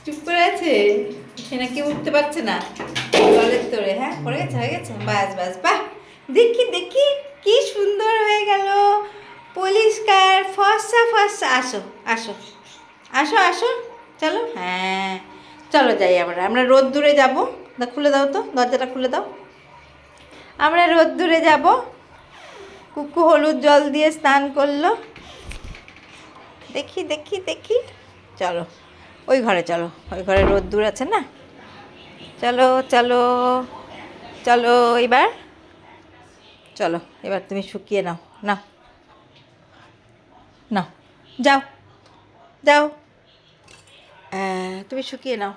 চুপ করে আছে, সে নাকি উঠতে পারছে না জলের তোরে। হ্যাঁ, পড়ে গেছে, হয়ে গেছে, বাস বাস, বাহ। দেখি দেখি, কি সুন্দর হয়ে গেল, পরিষ্কার ফর্সা ফর্সা। আসো আসো আসো আসো, চলো। হ্যাঁ, চলো যাই আমরা, রোদ্দুরে যাবো। খুলে দাও তো, দরজাটা খুলে দাও। আমরা রোদ্দুরে যাব। কুকু হলুদ জল দিয়ে স্নান করলো। দেখি দেখি দেখি, চলো ওই ঘরে, চলো ওই ঘরে রোদ্দুর আছে না। চলো চলো চলো, এবার চলো, এবার তুমি শুকিয়ে নাও, নাও নাও, যাও যাও, তুমি শুকিয়ে নাও।